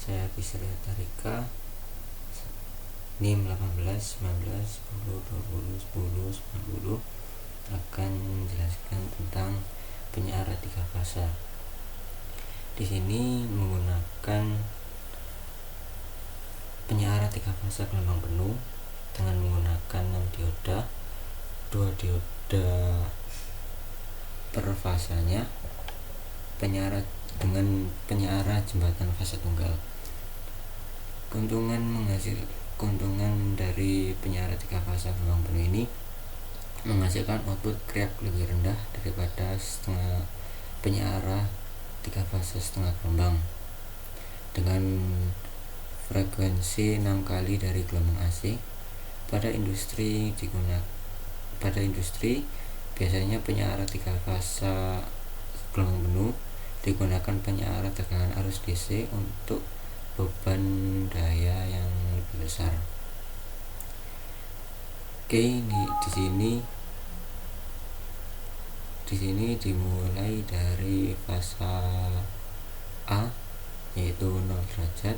Saya Kisria Tarika, NIM 18 19 10 20 10 90, akan menjelaskan tentang penyiaran 3 fase. Di sini menggunakan penyiaran 3 fase gelombang penuh dengan menggunakan 6 dioda, 2 dioda per fasanya, penyiaran dengan penyiaran jembatan fase tunggal. Keuntungan dari penyiaran 3 fase gelombang penuh ini menghasilkan output krep lebih rendah daripada penyiaran 3 fase setengah gelombang dengan frekuensi 6 kali dari gelombang AC. Pada industri biasanya penyiaran 3 fase gelombang penuh digunakan penyiaran tegangan arus DC untuk beban daya yang lebih besar. Oke, di sini dimulai dari fase A, yaitu 0 derajat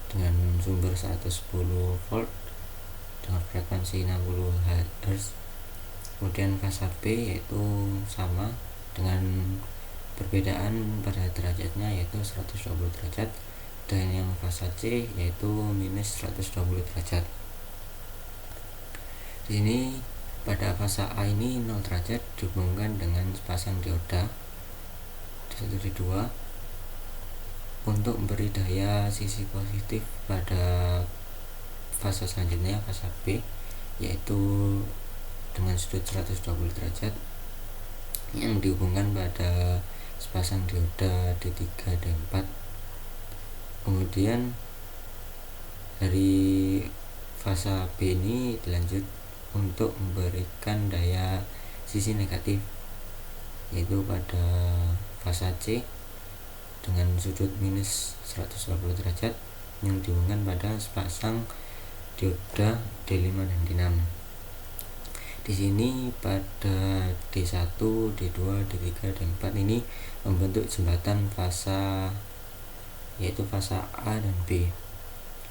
dengan sumber 110 volt dengan frekuensi 60 Hz. Kemudian fase B yaitu sama dengan perbedaan pada derajatnya yaitu 120 derajat, dan yang fase C yaitu minus 120 derajat. Di sini pada fase A ini 0 derajat dihubungkan dengan sepasang dioda D1 D2 untuk memberi daya sisi positif. Pada fase selanjutnya fase B yaitu dengan sudut 120 derajat yang dihubungkan pada sepasang dioda D3 D4. Kemudian dari fase B ini dilanjut untuk memberikan daya sisi negatif, yaitu pada fase C dengan sudut minus 120 derajat yang dihubungkan pada sepasang dioda D5 dan D6. Di sini pada D1, D2, D3, D4 ini membentuk jembatan fase, yaitu fase A dan B.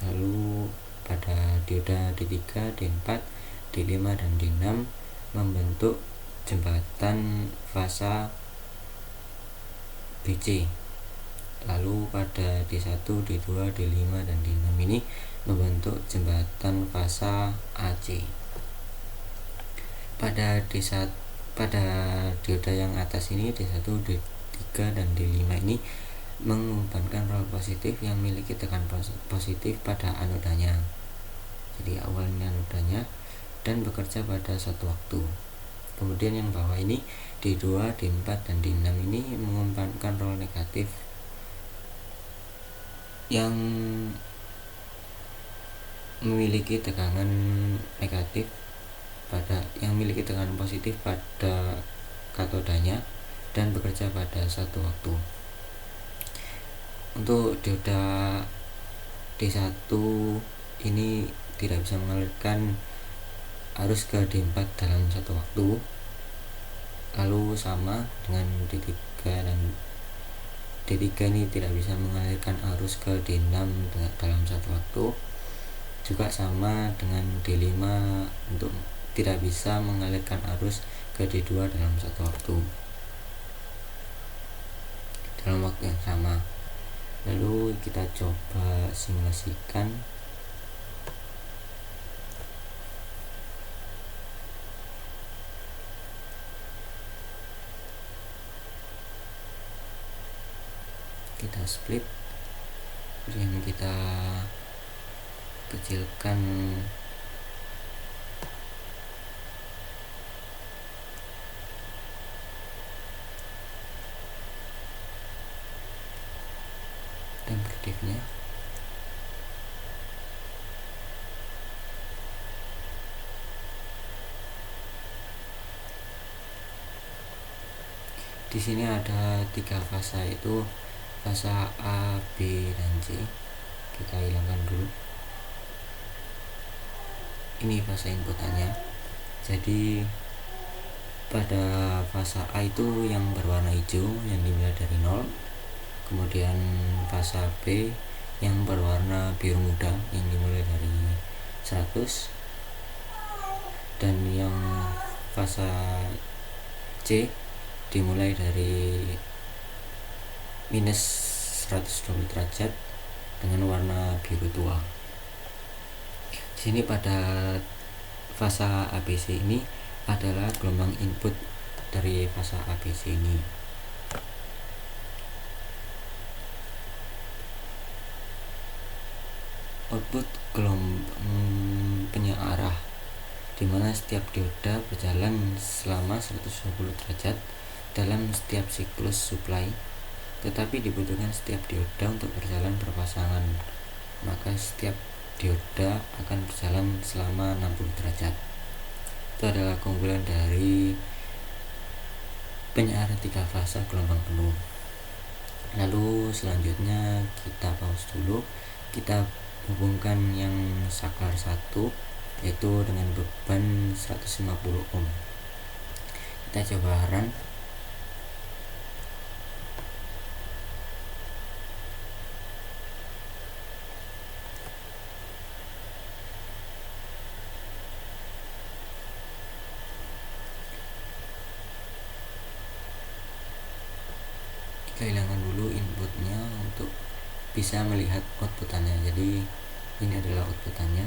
Lalu pada dioda D3, D4, D5 dan D6 membentuk jembatan fase BC. Lalu pada D1, D2, D5 dan D6 ini membentuk jembatan fase AC. Pada dioda yang atas ini D1, D3 dan D5 ini mengumpankan rol positif yang memiliki tekanan positif pada anodanya. Jadi awalnya anodanya dan bekerja pada satu waktu. Kemudian yang bawah ini D2, D4 dan D6 ini mengumpankan rol negatif yang memiliki tekanan positif pada katodanya dan bekerja pada satu waktu. Untuk dioda D1 ini tidak bisa mengalirkan arus ke D4 dalam satu waktu. Lalu sama dengan D3 dan D3 ini tidak bisa mengalirkan arus ke D6 dalam satu waktu. Juga sama dengan D5 untuk tidak bisa mengalirkan arus ke D2 dalam satu waktu dalam waktu yang sama. Lalu kita coba simulasikan. Kita split, kemudian kita kecilkan temperatifnya. Di sini ada 3 fase, yaitu fase A, B, dan C. Kita hilangkan dulu. Ini fase inputannya. Jadi pada fase A itu yang berwarna hijau yang dimulai dari 0. Kemudian fase B yang berwarna biru muda yang dimulai dari 100, dan yang fasa C dimulai dari minus 120 derajat dengan warna biru tua. Di sini pada fasa ABC ini adalah gelombang input dari fasa ABC ini. Output gelombang penyearah, di mana setiap dioda berjalan selama 120 derajat dalam setiap siklus supply, tetapi dibutuhkan setiap dioda untuk berjalan berpasangan, maka setiap dioda akan berjalan selama 60 derajat. Itu adalah keunggulan dari penyearah 3 fasa gelombang penuh. Lalu selanjutnya kita pause dulu, kita hubungkan yang saklar 1 yaitu dengan beban 150 ohm. Kita coba run. Kita hilangkan dulu inputnya untuk bisa melihat outputannya. Jadi ini adalah outputannya.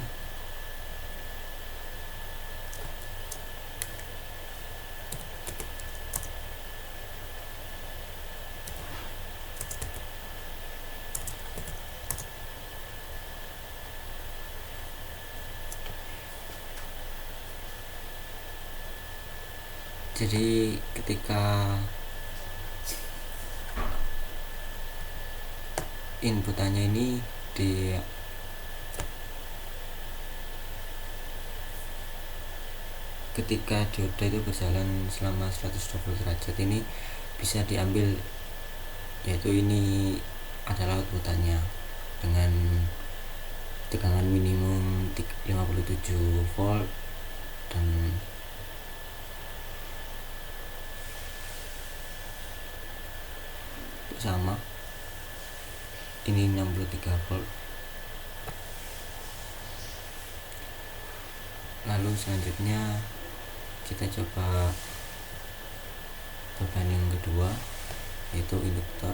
Jadi ketika inputannya ini ketika dioda itu berjalan selama 120 derajat ini bisa diambil, yaitu ini adalah outputannya dengan tegangan minimum 57 volt dan sama ini 63 volt. Lalu selanjutnya kita coba beban yang kedua yaitu induktor.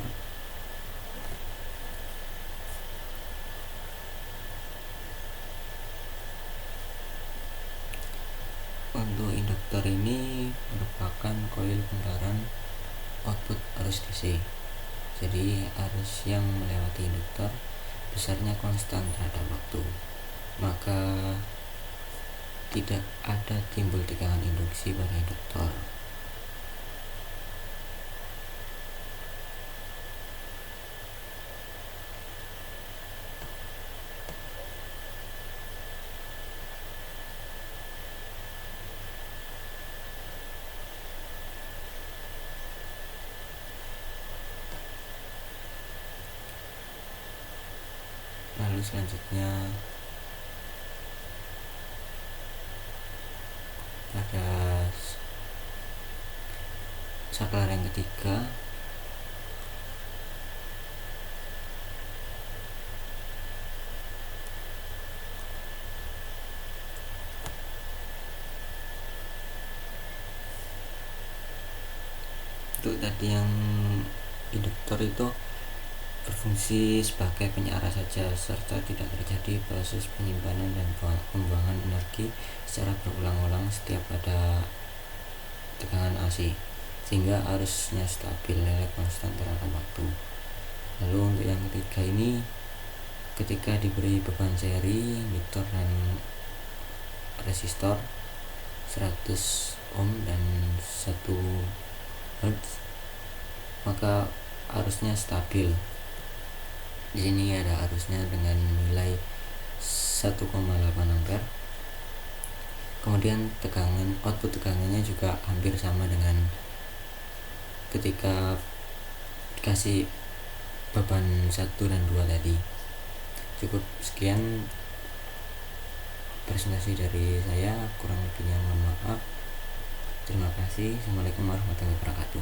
Untuk induktor ini merupakan koil penggerak output arus DC. Jadi arus yang melewati induktor besarnya konstan terhadap waktu, maka tidak ada timbul tegangan induksi pada induktor. Lalu selanjutnya pada saklar yang ketiga untuk tadi yang induktor itu berfungsi sebagai penyearah saja serta tidak terjadi proses penyimpanan dan pembuangan energi secara berulang-ulang setiap ada tegangan AC, sehingga arusnya stabil nilai konstan terhadap waktu. Lalu untuk yang ketiga ini, ketika diberi beban seri induktor dan resistor 100 ohm dan 1 Hz, maka arusnya stabil. Di sini ada arusnya dengan nilai 1,8 ampere. Kemudian output tegangannya juga hampir sama dengan ketika dikasih beban 1 dan 2 tadi. Cukup sekian presentasi dari saya, kurang lebihnya mohon maaf. Terima kasih. Assalamualaikum warahmatullahi wabarakatuh.